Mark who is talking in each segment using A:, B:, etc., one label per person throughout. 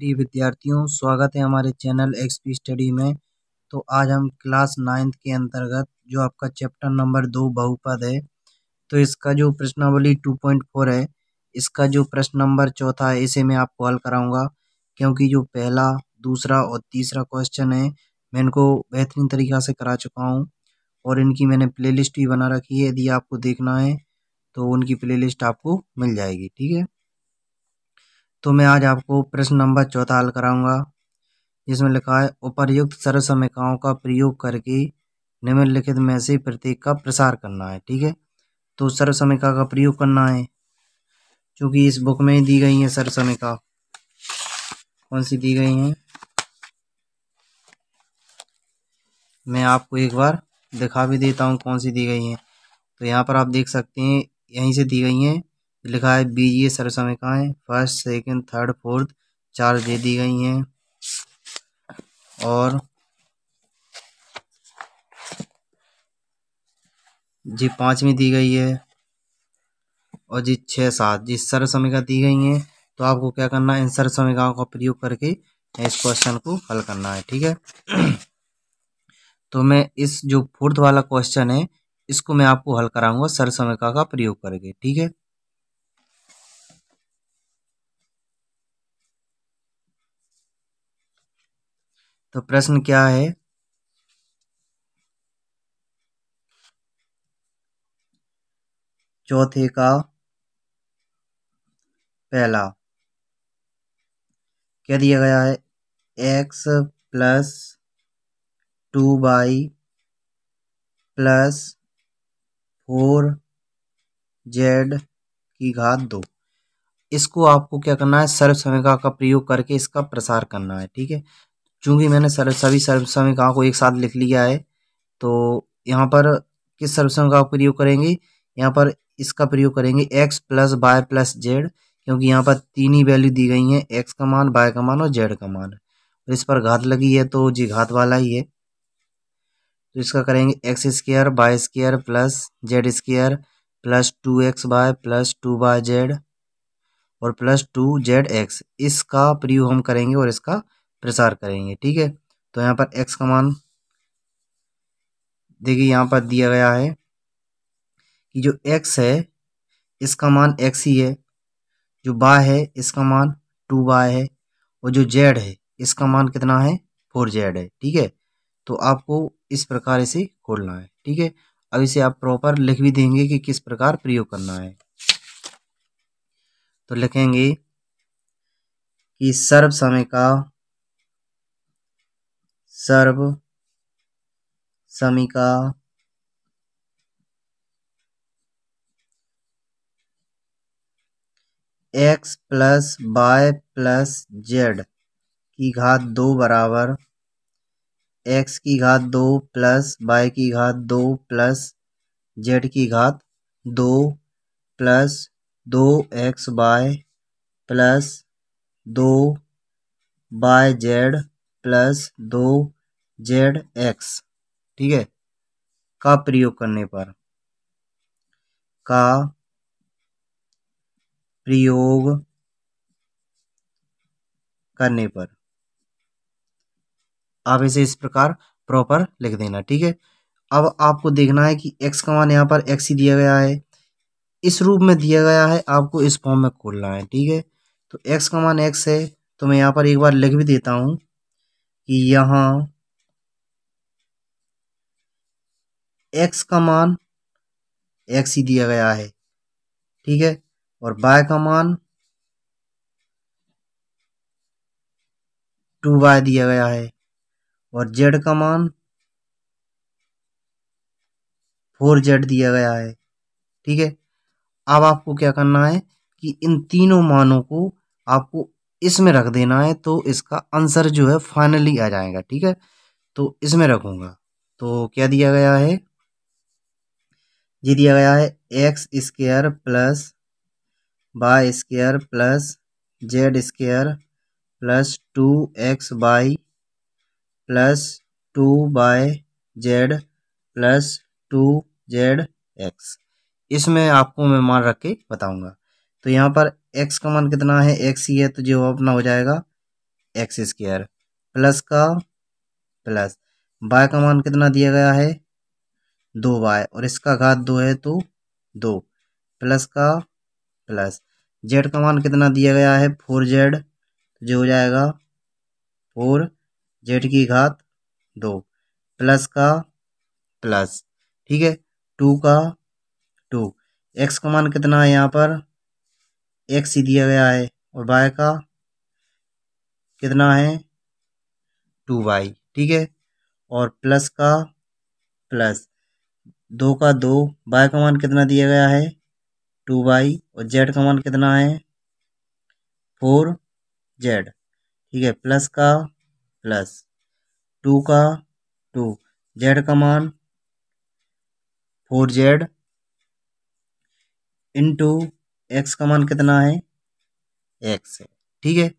A: प्रिय विद्यार्थियों, स्वागत है हमारे चैनल एक्सपी स्टडी में। तो आज हम क्लास 9th के अंतर्गत जो आपका चैप्टर नंबर 2 बहुपद है, तो इसका जो प्रश्नावली 2.4 है, इसका जो प्रश्न नंबर चौथा है, इसे मैं आपको हल कराऊंगा। क्योंकि जो पहला, दूसरा और तीसरा क्वेश्चन है, मैं इनको बेहतरीन तरीक़ा से करा चुका हूँ और इनकी मैंने प्लेलिस्ट भी बना रखी है। यदि आपको देखना है तो उनकी प्लेलिस्ट आपको मिल जाएगी, ठीक है। तो मैं आज आपको प्रश्न नंबर चौथा हल कराऊंगा, जिसमें लिखा है उपर्युक्त सर्वसमीकरणों का प्रयोग करके निम्नलिखित में से प्रत्येक का प्रसार करना है, ठीक है। तो सर्वसमीकरण का प्रयोग करना है, क्योंकि इस बुक में दी गई है सर्वसमीकरण। कौन सी दी गई हैं, मैं आपको एक बार दिखा भी देता हूँ कौन सी दी गई हैं। तो यहाँ पर आप देख सकते हैं, यहीं से दी गई हैं। लिखा है बीजीय सर्वसमीकरण फर्स्ट, सेकंड, थर्ड, फोर्थ, 4 दे दी गई हैं और जी 5वीं दी गई है और जी 6, 7 जी सर्वसमीकरण दी गई हैं। तो आपको क्या करना है, इन सर्वसमीकरणों का प्रयोग करके इस क्वेश्चन को हल करना है, ठीक है। तो मैं इस जो फोर्थ वाला क्वेश्चन है, इसको मैं आपको हल कराऊंगा सर्वसमीकरण का प्रयोग करके, ठीक है। तो प्रश्न क्या है, चौथे का पहला क्या दिया गया है, x plus 2y plus 4z की घात 2। इसको आपको क्या करना है, सर्वसमीकरण का प्रयोग करके इसका प्रसार करना है, ठीक है। चूंकि मैंने सभी सर्वसमीकरणों को एक साथ लिख लिया है, तो यहाँ पर किस सर्वसमीकरण का प्रयोग करेंगे, यहाँ पर इसका प्रयोग करेंगे x plus y plus z, क्योंकि यहाँ पर तीन ही वैल्यू दी गई हैं, x का मान, y का मान और z का मान। और इस पर घात लगी है तो जी घात वाला ही है। तो इसका करेंगे x square y square plus z square plus 2xy plus 2yz और प्लस 2zx। इसका प्रयोग हम करेंगे और इसका प्रसार करेंगे, ठीक है। तो यहाँ पर x का मान देखिए, यहाँ पर दिया गया है कि जो x है इसका मान x ही है, जो y है इसका मान 2y है और जो z है इसका मान कितना है, 4z है, ठीक है। तो आपको इस प्रकार इसे खोलना है, ठीक है। अब इसे आप प्रॉपर लिख भी देंगे कि किस प्रकार प्रयोग करना है। तो लिखेंगे कि सर्वसमीकरण x plus y plus z की घात 2 बराबर x की घात 2 प्लस वाई की घात 2 प्लस जेड की घात 2 plus 2xy plus 2yz plus 2zx, ठीक है, का प्रयोग करने पर आप इसे इस प्रकार प्रॉपर लिख देना, ठीक है। अब आपको देखना है कि x का मान यहाँ पर x ही दिया गया है, इस रूप में दिया गया है, आपको इस फॉर्म में खोलना है, ठीक है। तो x का मान x है, तो मैं यहाँ पर एक बार लिख भी देता हूँ कि यहाँ x का मान x ही दिया गया है, ठीक है, और y का मान 2y दिया गया है और z का मान 4z दिया गया है, ठीक है। अब आपको क्या करना है कि इन तीनों मानों को आपको इसमें रख देना है, तो इसका आंसर जो है फाइनली आ जाएगा, ठीक है। तो इसमें रखूंगा, तो क्या दिया गया है, ये दिया गया है x square plus y square plus z square plus 2xy plus 2yz plus 2zx। इसमें आपको मैं मान रख के बताऊंगा। तो यहाँ पर x का मान कितना है, x ही है, तो जो अपना हो जाएगा एक्स स्क्वायर प्लस का प्लस वाई का मान कितना दिया गया है 2y और इसका घात 2 है तो 2 प्लस का प्लस जेड का मान कितना दिया गया है 4z जो हो जाएगा 4z की घात 2 प्लस का प्लस ठीक है 2 का 2 एक्स का मान कितना है यहाँ पर एक्स ही दिया गया है और वाई का कितना है 2y ठीक है और प्लस का प्लस 2 का 2 वाई का मान कितना दिया गया है 2y और जेड का मान कितना है 4z ठीक है प्लस का प्लस 2 का 2 जेड का मान 4z इंटू एक्स का मान कितना है एक्स है ठीक है।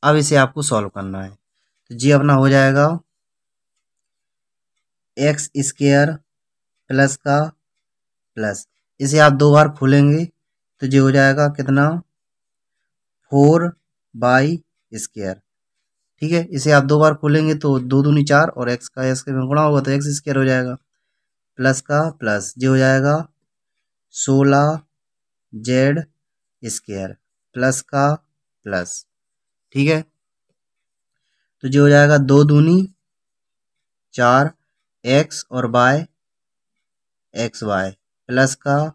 A: अब इसे आपको सॉल्व करना है तो जी अपना हो जाएगा एक्स स्क्वायर प्लस का प्लस इसे आप 2 बार खोलेंगे तो ये हो जाएगा कितना 4y² ठीक है। इसे आप 2 बार खोलेंगे तो 2 दूनी 4 और एक्स का एक्स में गुणा होगा तो एक्स स्क्वायर हो जाएगा प्लस का प्लस ये हो जाएगा 16z² प्लस का प्लस ठीक है। तो जो हो जाएगा 2 दूनी 4 एक्स और वाई XY प्लस का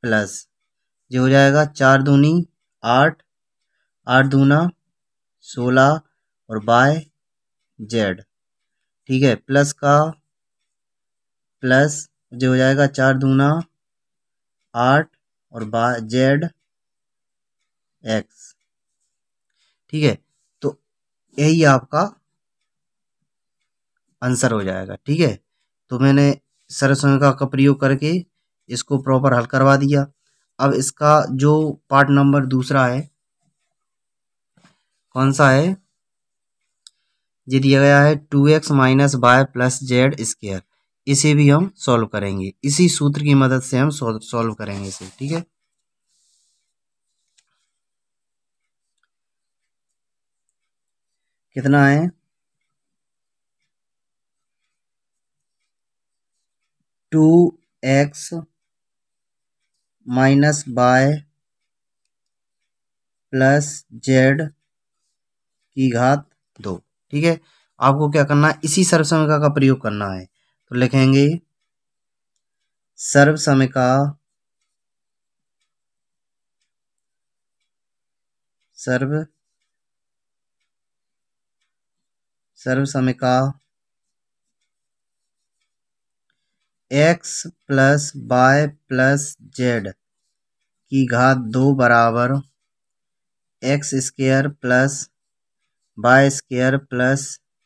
A: प्लस जो हो जाएगा 4 दूनी 8 8 दूना 16 और YZ ठीक है प्लस का प्लस जो हो जाएगा 4 दूना 8 और ZX ठीक है। तो यही आपका आंसर हो जाएगा ठीक है। तो मैंने सरल समीकरण का प्रयोग करके इसको प्रॉपर हल करवा दिया। अब इसका जो पार्ट नंबर दूसरा है कौन सा है ये दिया गया है 2x minus Y plus Z²। इसे भी हम सॉल्व करेंगे इसी सूत्र की मदद से हम सॉल्व करेंगे इसे ठीक है। कितना है 2x minus Y plus Z की घात 2 ठीक है। आपको क्या करना है इसी सर्व समीकरण का प्रयोग करना है तो लिखेंगे सर्व समीकरण सर्व समीकरण x plus y plus Z की घात 2 बराबर x² plus y² plus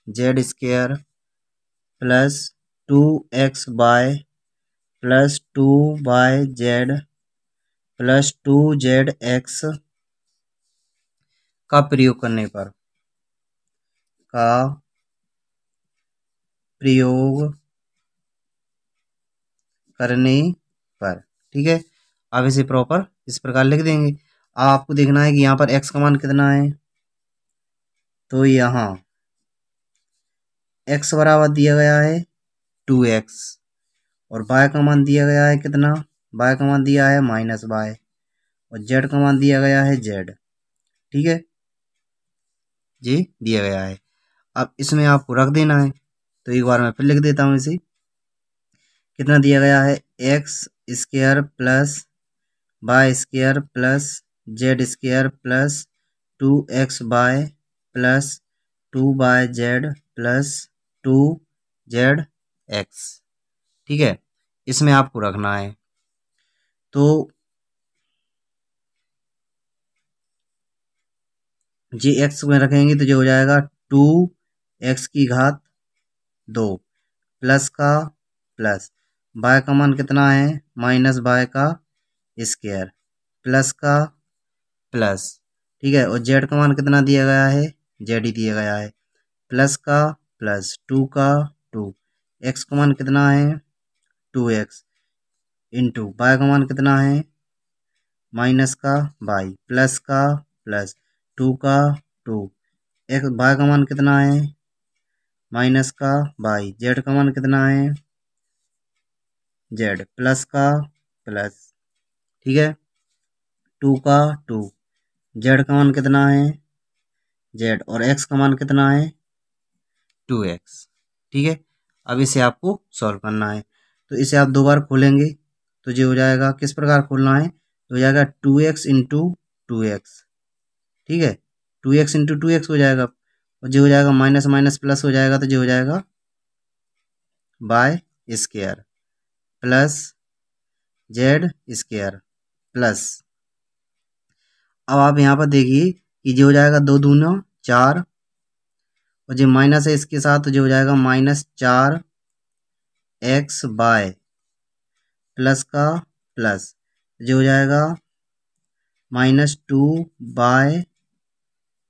A: Z² plus 2xy plus 2yz plus 2zx का प्रयोग करने पर ठीक है। अब इसे प्रॉपर इस प्रकार लिख देंगे। अब आपको देखना है कि यहाँ पर x का मान कितना है तो यहाँ x बराबर दिया गया है 2x और y का मान दिया गया है कितना y का मान दिया है -y और z का मान दिया गया है z ठीक है जी दिया गया है। अब इसमें आपको रख देना है तो एक बार मैं फिर लिख देता हूँ इसे कितना दिया गया है x² plus y² plus z² plus 2xy plus 2yz plus 2zx ठीक है। इसमें आपको रखना है तो जी एक्स में रखेंगे तो जो हो जाएगा 2x की घात 2 प्लस का प्लस y का मान कितना है -y का स्क्वायर प्लस का प्लस ठीक है और z का मान कितना दिया गया है z ही दिया गया है प्लस का प्लस 2 का 2 x का मान कितना है 2x इंटू y का मान कितना है माइनस का y प्लस का प्लस 2 का 2 एक्स वाई का मान कितना है माइनस का वाई, जेड का मान कितना है जेड प्लस का प्लस, ठीक है, 2 का 2, जेड का मान कितना है जेड और एक्स का मान कितना है 2x, ठीक है। अब इसे आपको सॉल्व करना है, तो इसे आप दो बार खोलेंगे तो ये हो जाएगा, किस प्रकार खोलना है, तो हो जाएगा 2x इंटू 2x, ठीक है, 2x इंटू 2x हो जाएगा, और जो हो जाएगा माइनस माइनस प्लस हो जाएगा, तो जो हो जाएगा bye square plus z square plus, अब आप यहाँ पर देखिए कि जो हो जाएगा 2 दूना 4, और जो माइनस है इसके साथ, तो जो हो जाएगा -4x बाय प्लस का प्लस, जो हो जाएगा -2 बाय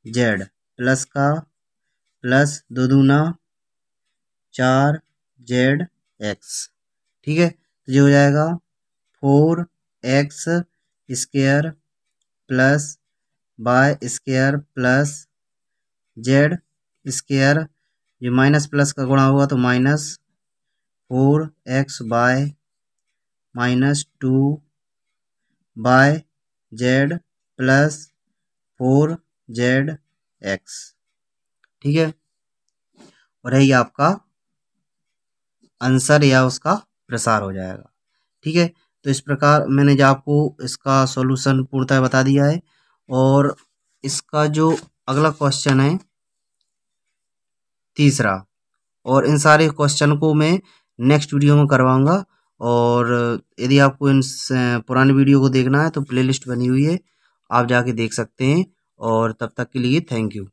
A: जेड प्लस का प्लस 2 दूना 4z(x), ठीक है, तो जो हो जाएगा 4x square plus by square plus z square, जो माइनस प्लस का गुणा हुआ तो -4x bye -2 bye Z plus 4z(x), ठीक है, और यही आपका आंसर या उसका प्रसार हो जाएगा, ठीक है। तो इस प्रकार मैंने जो आपको इसका सॉल्यूशन पूर्णतः बता दिया है, और इसका जो अगला क्वेश्चन है तीसरा, और इन सारे क्वेश्चन को मैं नेक्स्ट वीडियो में करवाऊंगा, और यदि आपको इन पुरानी वीडियो को देखना है तो प्लेलिस्ट बनी हुई है, आप जाके देख सकते हैं, और तब तक के लिए थैंक यू।